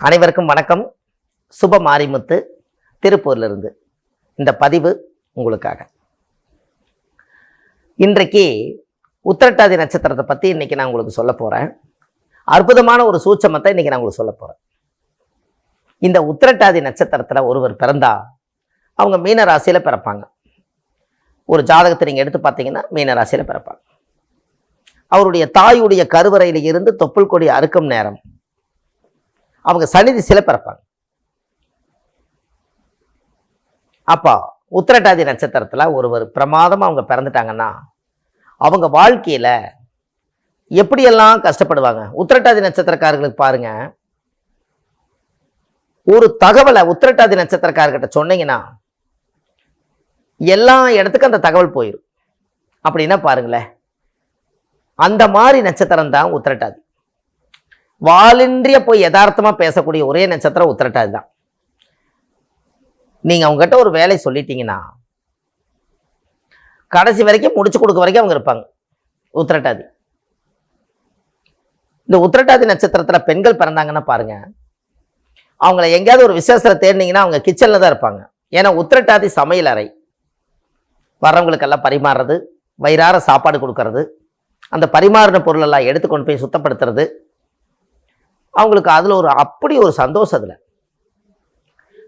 அனைவருக்கும் வணக்கம். சுப மாரிமுத்து திருப்பூர்லிருந்து இந்த பதிவு உங்களுக்காக. இன்றைக்கு உத்திரட்டாதி நட்சத்திரத்தை பற்றி இன்னைக்கு நான் உங்களுக்கு சொல்ல போகிறேன். அற்புதமான ஒரு சூட்சமத்தை இன்னைக்கு நான் உங்களுக்கு சொல்ல போகிறேன். இந்த உத்திரட்டாதி நட்சத்திரத்தில் ஒருவர் பிறந்தா அவங்க மீன ராசியில் பிறப்பாங்க. ஒரு ஜாதகத்தை நீங்கள் எடுத்து பார்த்தீங்கன்னா மீன ராசியில் பிறப்பாங்க. அவருடைய தாயுடைய கருவறையில் இருந்து தொப்புள் கொடி அறுக்கும் நேரம் அவங்க சனி திசையில பிறப்பாங்க. அப்போ உத்திரட்டாதி நட்சத்திரத்துல ஒருவர் பிரமாதமா அவங்க பிறந்துட்டாங்கன்னா அவங்க வாழ்க்கையில எப்படியெல்லாம் கஷ்டப்படுவாங்க. உத்திரட்டாதி நட்சத்திரக்காரர்களுக்கு பாருங்க, ஒரு தகவலை உத்திரட்டாதி நட்சத்திரக்காரர்கிட்ட சொன்னீங்கன்னா எல்லா இடத்துக்கும் அந்த தகவல் போயிடும். அப்படின்னா பாருங்களேன், அந்த மாதிரி நட்சத்திரம் தான் உத்திரட்டாதி. வாலின்றிய போய் யதார்த்தமா பேசக்கூடிய ஒரே நட்சத்திரம் உத்திரட்டாதி தான். நீங்க அவங்ககிட்ட ஒரு வேலை சொல்லிட்டீங்கன்னா கடைசி வரைக்கும் முடிச்சு கொடுக்க வரைக்கும் அவங்க இருப்பாங்க. உத்திரட்டாதி. இந்த உத்திரட்டாதி நட்சத்திரத்துல பெண்கள் பிறந்தாங்கன்னா பாருங்க, அவங்கள எங்கேயாவது ஒரு விசேஷத்துல தேடினீங்கன்னா அவங்க கிச்சன்ல தான் இருப்பாங்க. ஏன்னா உத்திரட்டாதி சமையல் அறை, வர்றவங்களுக்கெல்லாம் பரிமாறுறது, வயிறார சாப்பாடு கொடுக்கறது, அந்த பரிமாறின பொருள் எல்லாம் எடுத்துக்கொண்டு போய் சுத்தப்படுத்துறது, அவங்களுக்கு அதில் அப்படி ஒரு சந்தோஷம். அதில்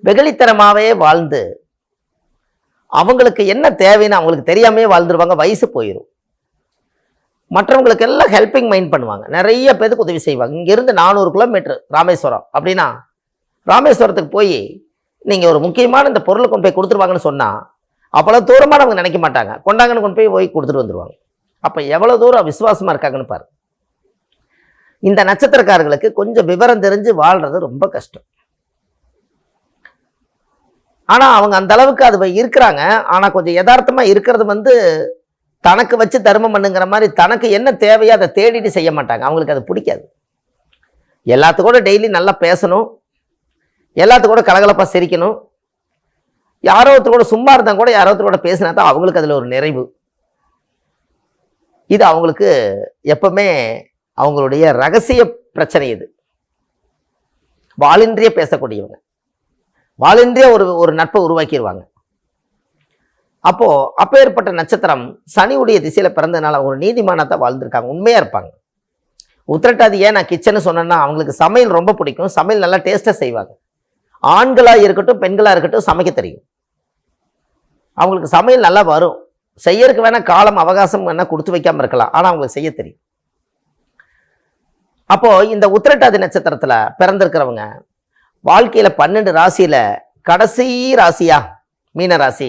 வெகுளித்தனமாகவே வாழ்ந்து அவங்களுக்கு என்ன தேவைன்னு அவங்களுக்கு தெரியாமே வாழ்ந்துருவாங்க. வயசு போயிடும். மற்றவங்களுக்கு எல்லாம் ஹெல்பிங் மைண்ட் பண்ணுவாங்க. நிறைய பேருக்கு உதவி செய்வாங்க. இங்கேருந்து 400 கிலோமீட்டர் ராமேஸ்வரம் அப்படின்னா ராமேஸ்வரத்துக்கு போய் நீங்கள் ஒரு முக்கியமான இந்த பொருளை கொண்டு போய் கொடுத்துருவாங்கன்னு சொன்னால் அவ்வளோ தூரமாக அவங்க நினைக்க மாட்டாங்க. கொண்டாங்கன்னு கொண்டு போய் கொடுத்துட்டு வந்துடுவாங்க. அப்போ எவ்வளோ தூரம் விசுவாசமாக இருக்காங்கன்னு பாரு. இந்த நட்சத்திரக்காரர்களுக்கு கொஞ்சம் விவரம் தெரிஞ்சு வாழ்றது ரொம்ப கஷ்டம். ஆனா அவங்க அந்த அளவுக்கு அது இருக்கிறாங்க. ஆனா கொஞ்சம் யதார்த்தமா இருக்கிறது தனக்கு வச்சு தர்மம் பண்ணுங்கிற மாதிரி தனக்கு என்ன தேவையோ அதை தேடிட்டு செய்ய மாட்டாங்க. அவங்களுக்கு அது பிடிக்காது. எல்லாத்துக்கூட டெய்லி நல்லா பேசணும், எல்லாத்துக்கூட கலகலப்பா சிரிக்கணும், யாரோ ஒருத்தர் கூட சும்மா இருந்தா கூட யாரோ ஒருத்தர் கூட பேசினா தான் அவங்களுக்கு அதுல ஒரு நிறைவு. இது அவங்களுக்கு எப்பவுமே அவங்களுடைய ரகசிய பிரச்சனை. இது வாலின்றிய பேசக்கூடியவங்க, வாலின்றிய ஒரு நட்பை உருவாக்கிடுவாங்க. அப்பேற்பட்ட நட்சத்திரம் சனியுடைய திசையில பிறந்ததுனால அவங்க ஒரு நீதிமானத்தை வாழ்ந்திருக்காங்க. உண்மையா இருப்பாங்க. உத்திரட்டாதி ஏன் நான் கிச்சன்னு சொன்னேன்னா, அவங்களுக்கு சமையல் ரொம்ப பிடிக்கும். சமையல் நல்லா டேஸ்டா செய்வாங்க. ஆண்களா இருக்கட்டும் பெண்களா இருக்கட்டும் சமைக்க தெரியும். அவங்களுக்கு சமையல் நல்லா வரும். செய்யறதுக்கு வேணா காலம் அவகாசம் வேணா கொடுத்து வைக்காம இருக்கலாம், ஆனா அவங்களுக்கு செய்ய தெரியும். அப்போ இந்த உத்திரட்டாதி நட்சத்திரத்துல பிறந்திருக்கிறவங்க வாழ்க்கையில 12 ராசியில கடைசி ராசியா மீன ராசி.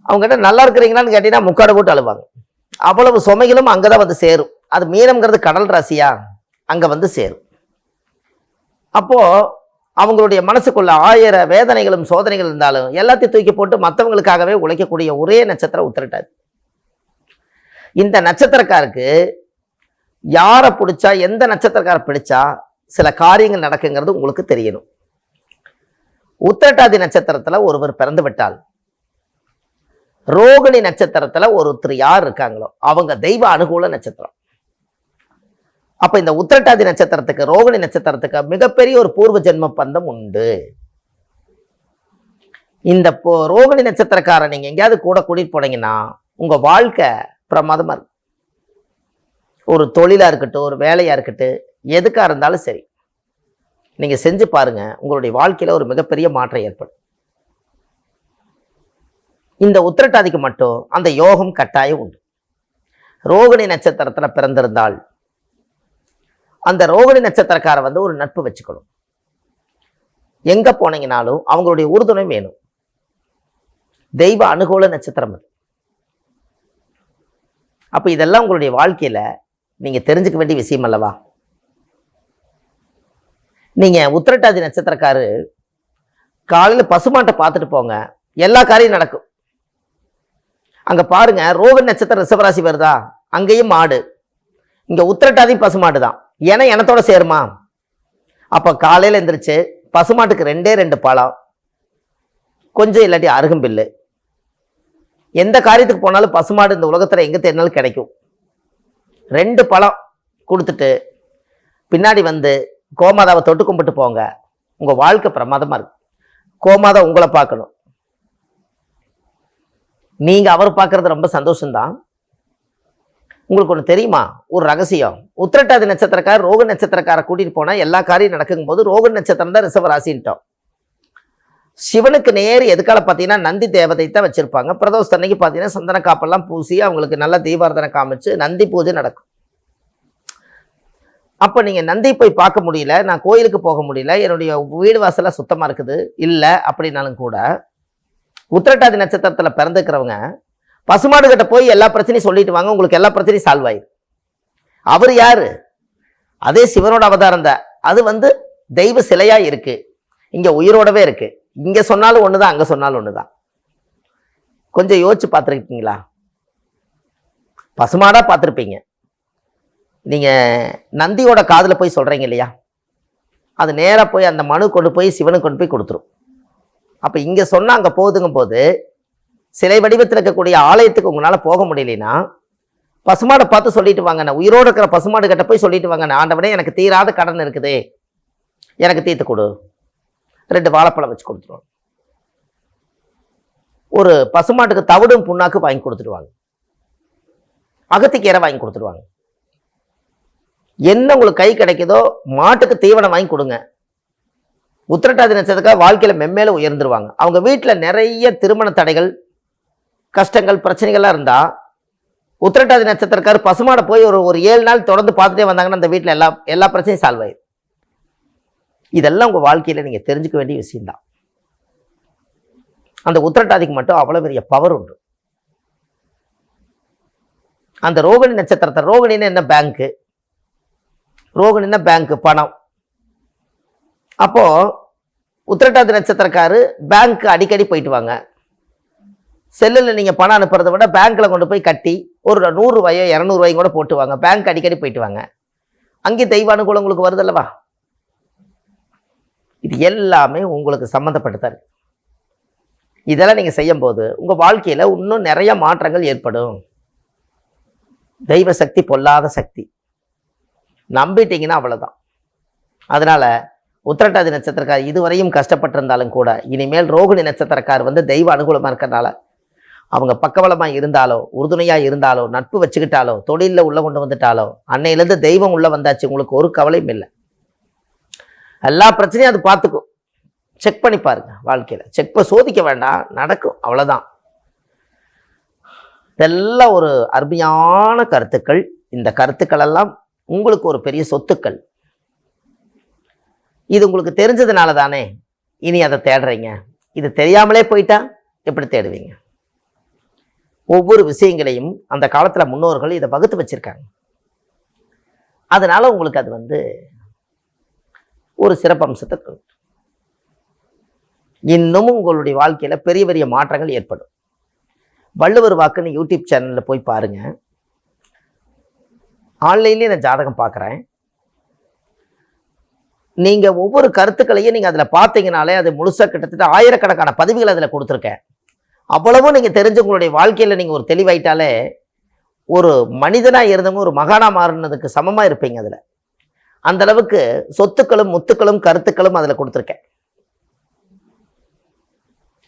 அவங்ககிட்ட நல்லா இருக்கிறீங்களான்னு கேட்டீங்கன்னா முக்காடு போட்டு அழுவாங்க. அவ்வளவு சுமைகளும் அங்கதான் சேரும். அது மீனம்ங்கிறது கடல் ராசியா, அங்க சேரும். அப்போ அவங்களுடைய மனசுக்குள்ள 1000 வேதனைகளும் சோதனைகள் இருந்தாலும் எல்லாத்தையும் தூக்கி போட்டு மற்றவங்களுக்காகவே உழைக்கக்கூடிய ஒரே நட்சத்திரம் உத்திரட்டாதி. இந்த நட்சத்திரக்காருக்கு யாரை பிடிச்சா, எந்த நட்சத்திரக்கார பிடிச்சா சில காரியங்கள் நடக்குங்கிறது உங்களுக்கு தெரியணும். உத்திரட்டாதி நட்சத்திரத்துல ஒருவர் பிறந்து விட்டால், ரோகிணி நட்சத்திரத்துல ஒருத்தர் யார் இருக்காங்களோ அவங்க தெய்வ அனுகூல நட்சத்திரம். அப்ப இந்த உத்திரட்டாதி நட்சத்திரத்துக்கு ரோகிணி நட்சத்திரத்துக்கு மிகப்பெரிய ஒரு பூர்வ ஜென்ம பந்தம் உண்டு. இந்த ரோகிணி நட்சத்திரக்காரன் நீங்க எங்கேயாவது கூட கூட்டிட்டு போனீங்கன்னா உங்க வாழ்க்கை பிரமாதமா இருக்கும். ஒரு தொழிலா இருக்கட்டும், ஒரு வேலையா இருக்கட்டும், எதுக்கா இருந்தாலும் சரி நீங்க செஞ்சு பாருங்க, உங்களுடைய வாழ்க்கையில ஒரு மிகப்பெரிய மாற்றம் ஏற்படும். இந்த உத்திரட்டாதிக்கு மட்டும் அந்த யோகம் கட்டாயம் உண்டு. ரோகிணி நட்சத்திரத்துல பிறந்திருந்தால் அந்த ரோகிணி நட்சத்திரக்கார ஒரு நட்பு வச்சுக்கணும். எங்க போனீங்கனாலும் அவங்களுடைய உறுதுணை வேணும். தெய்வ அனுகூல நட்சத்திரம் அது. அப்ப இதெல்லாம் உங்களுடைய வாழ்க்கையில நீங்க தெரிஞ்சுக்க வேண்டிய விஷயம் அல்லவா? நீங்க உத்திரட்டாதி நட்சத்திரக்காரு காலையில பசுமாட்டை பார்த்துட்டு போங்க, எல்லா காரியம் நடக்கும். அங்க பாருங்க, ரோகிணி நட்சத்திரம் ரிஷபராசி வருதா, அங்கேயும் மாடு. இங்க உத்திரட்டாதி பசுமாடு தான். ஏன்னா எனத்தோட சேருமா. அப்ப காலையில எந்திரிச்சு பசுமாட்டுக்கு 2 பழம், கொஞ்சம் இல்லாட்டி அருகம்பில்லு. எந்த காரியத்துக்கு போனாலும் பசுமாடு இந்த உலகத்துல எங்க தேடினாலும் கிடைக்கும். 2 பழம் கொடுத்துட்டு பின்னாடி கோமாதாவை தொட்டு கும்பிட்டு போங்க, உங்க வாழ்க்கை பிரமாதமா இருக்கு. கோமாதா உங்களை பார்க்கணும், நீங்க அவர் பார்க்கறது ரொம்ப சந்தோஷம்தான். உங்களுக்கு ஒன்று தெரியுமா, ஒரு ரகசியம். உத்திரட்டாதி நட்சத்திரக்கார ரோக நட்சத்திரக்கார கூட்டிட்டு போனா எல்லா காரியம் நடக்கும் போது ரோக நட்சத்திரம் தான் ரிஷப ராசின்ட்டோம். சிவனுக்கு நேர் எதுக்கால பார்த்தீங்கன்னா நந்தி தேவதை தான் வச்சிருப்பாங்க. பிரதோஷ அன்னைக்கு பார்த்தீங்கன்னா சந்தன காப்பெல்லாம் பூசி அவங்களுக்கு நல்ல தீபாரதனை காமிச்சு நந்தி பூஜை நடக்கும். அப்போ நீங்கள் நந்தி போய் பார்க்க முடியல, நான் கோயிலுக்கு போக முடியல, என்னுடைய வீடு வாசலாம் சுத்தமாக இருக்குது இல்லை அப்படின்னாலும் கூட, உத்திரட்டாதி நட்சத்திரத்தில் பிறந்துக்கிறவங்க பசுமாடு கிட்ட போய் எல்லா பிரச்சனையும் சொல்லிட்டு வாங்க, உங்களுக்கு எல்லா பிரச்சனையும் சால்வ் ஆயிடும். அவர் யாரு? அதே சிவனோட அவதாரம் தான். அது தெய்வ சிலையா இருக்கு, இங்க உயிரோடவே இருக்கு. இங்க சொன்னாலும் ஒண்ணுதான், அங்க சொன்னாலும் ஒண்ணுதான். கொஞ்சம் யோசிச்சு பார்த்துருக்கீங்களா? பசுமாடா பார்த்துருப்பீங்க. நீங்க நந்தியோட காதுல போய் சொல்றீங்க இல்லையா, அது நேரா போய் அந்த மனு கொண்டு போய் சிவனுக்கு கொண்டு போய் கொடுத்துரும். அப்ப இங்க சொன்னா அங்க போகுதுங்க போது, சிலை வடிவத்தில் இருக்கக்கூடிய ஆலயத்துக்கு உங்களால போக முடியலன்னா பசுமாடை பார்த்து சொல்லிட்டு வாங்க, நான் உயிரோடு இருக்கிற பசுமாடு கிட்ட போய் சொல்லிட்டு வாங்க, ஆண்டவனே எனக்கு தீராத கடன் இருக்குது, எனக்கு தீர்த்து கொடு. 2 வாழைப்பழம் வச்சு கொடுத்துருவாங்க. ஒரு பசுமாட்டுக்கு தவிடும் புண்ணாக்கு வாங்கி கொடுத்துருவாங்க, அகத்திக்கீரை வாங்கி கொடுத்துருவாங்க. என்ன உங்களுக்கு கை கிடைக்குதோ மாட்டுக்கு தீவனம் வாங்கி கொடுங்க. உத்திரட்டாதி நட்சத்திரக்கார வாழ்க்கையில மென்மேல உயர்ந்துருவாங்க. அவங்க வீட்டில் நிறைய திருமண தடைகள், கஷ்டங்கள், பிரச்சனைகள்லாம் இருந்தா உத்திரட்டாதி நட்சத்திரக்காரர் பசுமாடை போய் ஒரு 7 நாள் தொடர்ந்து பார்த்துட்டே வந்தாங்கன்னா அந்த வீட்டில் எல்லா பிரச்சனையும் சால்வ் ஆயிடும். இதெல்லாம் உங்க வாழ்க்கையில நீங்க தெரிஞ்சுக்க வேண்டிய விஷயம்தான். அந்த உத்திரட்டாதிக்கு மட்டும் அவ்வளவு பெரிய பவர் உண்டு. அந்த ரோகிணி நட்சத்திரத்தை, ரோகிணின்னு என்ன, பேங்க்கு. ரோகிணின்னா பேங்க், பணம். அப்போ உத்திரட்டாதி நட்சத்திரக்காரு பேங்க் அடிக்கடி போயிட்டு வாங்க. செல்லில் நீங்க பணம் அனுப்புறதை விட பேங்க்ல கொண்டு போய் கட்டி ஒரு 100 ரூபாயோ 200 ரூபாயும் கூட போட்டு வாங்க. பேங்க் அடிக்கடி போயிட்டு வாங்க, அங்கே தெய்வ அனுகூலம் உங்களுக்கு வருது அல்லவா. இது எல்லாமே உங்களுக்கு சம்மந்தப்பட்டுதான் இருக்கு. இதெல்லாம் நீங்க செய்யும் போது உங்க வாழ்க்கையில இன்னும் நிறைய மாற்றங்கள் ஏற்படும். தெய்வ சக்தி பொல்லாத சக்தி, நம்பிட்டீங்கன்னா அவ்வளவுதான். அதனால உத்திரட்டாதி நட்சத்திரக்கார் இதுவரையும் கஷ்டப்பட்டிருந்தாலும் கூட இனிமேல் ரோகிணி நட்சத்திரக்கார் தெய்வ அனுகூலமா இருக்கிறதுனால அவங்க பக்கபலமா இருந்தாலோ, உறுதுணையா இருந்தாலோ, நட்பு வச்சுக்கிட்டாலோ, தொழிலில் உள்ள கொண்டு வந்துட்டாலோ, அன்னையிலேருந்து தெய்வம் உள்ள வந்தாச்சு, உங்களுக்கு ஒரு கவலையும் இல்லை. எல்லா பிரச்சனையும் அது பார்த்துக்கும். செக் பண்ணி பாருங்க வாழ்க்கையில. சோதிக்க வேண்டாம், நடக்கும், அவ்வளவுதான். இதெல்லாம் ஒரு அருமையான கருத்துக்கள். இந்த கருத்துக்கள் எல்லாம் உங்களுக்கு ஒரு பெரிய சொத்துக்கள். இது உங்களுக்கு தெரிஞ்சதுனால தானே இனி அதை தேடுறீங்க. இது தெரியாமலே போயிட்டா எப்படி தேடுவீங்க? ஒவ்வொரு விஷயங்களையும் அந்த காலத்துல முன்னோர்கள் இதை வகுத்து வச்சிருக்காங்க. அதனால உங்களுக்கு அது ஒரு சிறப்பம்சத்தை இன்னமும் உங்களுடைய வாழ்க்கையில பெரிய பெரிய மாற்றங்கள் ஏற்படும். வள்ளுவர் வாக்குன்னு யூடியூப் சேனல்ல போய் பாருங்க. ஆன்லைன்லயே நான் ஜாதகம் பார்க்குறேன். நீங்க ஒவ்வொரு கருத்துக்களையும் நீங்க அதுல பார்த்தீங்கனாலே அது முழுசா கிட்டத்தட்ட ஆயிரக்கணக்கான பதிவுகள் அதுல கொடுத்துருக்கேன். அவ்வளவும் நீங்க தெரிஞ்சு உங்களுடைய வாழ்க்கையில நீங்க ஒரு தெளிவாயிட்டாலே ஒரு மனிதனா இருந்தவங்க ஒரு மகானா மாறினதுக்கு சமமா இருப்பீங்க. அதுல அந்த அளவுக்கு சொத்துக்களும் முத்துக்களும் கருத்துக்களும் அதுல கொடுத்துருக்கேன்.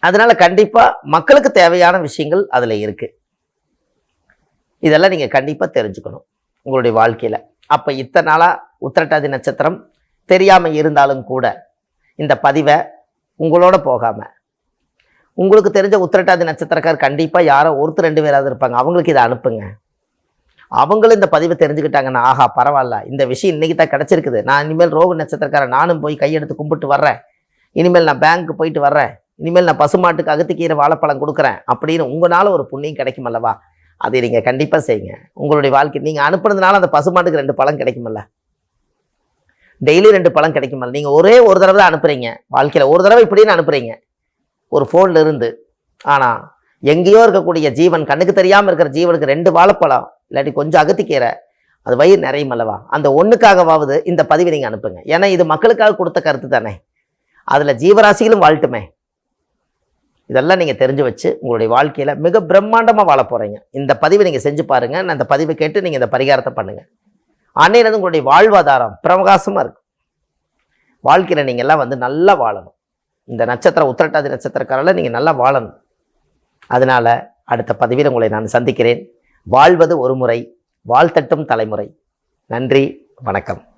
அதனால கண்டிப்பா மக்களுக்கு தேவையான விஷயங்கள் அதுல இருக்கு. இதெல்லாம் நீங்க கண்டிப்பா தெரிஞ்சுக்கணும் உங்களுடைய வாழ்க்கையில. அப்ப இத்தனை நாளா உத்திரட்டாதி நட்சத்திரம் தெரியாம இருந்தாலும் கூட இந்த பதிவை உங்களோட போகாம, உங்களுக்கு தெரிஞ்ச உத்திரட்டாதி நட்சத்திரக்கார் கண்டிப்பா யாரோ 1-2 பேராவது இருப்பாங்க, அவங்களுக்கு இதை அனுப்புங்க. அவங்களும் இந்த பதிவை தெரிஞ்சுக்கிட்டாங்கன்னா ஆஹா பரவாயில்ல, இந்த விஷயம் இன்னைக்கு தான் கிடைச்சிருக்குது, நான் இனிமேல் ரோக நட்சத்திரக்காரன் நானும் போய் கையெடுத்து கும்பிட்டு வர்றேன், இனிமேல் நான் பேங்க்கு போயிட்டு வர்றேன், இனிமேல் நான் பசுமாட்டுக்கு அகத்திக்கீரை வாழைப்பழம் கொடுக்குறேன் அப்படின்னு உங்களால ஒரு புண்ணியம் கிடைக்கும் அல்லவா. அதை நீங்க கண்டிப்பா செய்யுங்க. உங்களுடைய வாழ்க்கை நீங்க அனுப்புனதுனால அந்த பசுமாட்டுக்கு 2 பழம் கிடைக்குமல்ல, டெய்லி 2 பழம் கிடைக்குமல்ல. நீங்க ஒரே ஒரு தடவை தான் அனுப்புறீங்க, வாழ்க்கையில ஒரு தடவை இப்படின்னு அனுப்புறீங்க ஒரு போன்ல இருந்து. ஆனா எங்கேயோ இருக்கக்கூடிய ஜீவன், கண்ணுக்கு தெரியாம இருக்கிற ஜீவனுக்கு 2 வாழைப்பழம் இல்லாட்டி கொஞ்சம் அகத்திக்கீரை, அது வயிறு நிறையும் அல்லவா. அந்த ஒண்ணுக்காகவாவது இந்த பதிவை நீங்க அனுப்புங்க. ஏன்னா இது மக்களுக்காக கொடுத்த கருத்து தானே, அதுல ஜீவராசிகளும் வாழ்த்துமே. இதெல்லாம் நீங்க தெரிஞ்சு வச்சு உங்களுடைய வாழ்க்கையில மிக பிரம்மாண்டமா வாழ போறீங்க. இந்த பதிவை நீங்க செஞ்சு பாருங்க. நான் இந்த பதிவை கேட்டு நீங்க இந்த பரிகாரத்தை பண்ணுங்க. அன்னையிலிருந்து உங்களுடைய வாழ்வாதாரம் பிரகாசமா இருக்கும். வாழ்க்கையில் நீங்கள் எல்லாம் வந்து நல்லா வாழணும். இந்த நட்சத்திரம் உத்திரட்டாதி நட்சத்திரக்காரில் நீங்கள் நல்லா வாழணும். அதனால் அடுத்த பதிவில் உங்களை நான் சந்திக்கிறேன். வாழ்வது ஒரு முறை, வாழ்த்தட்டும் தலைமுறை. நன்றி, வணக்கம்.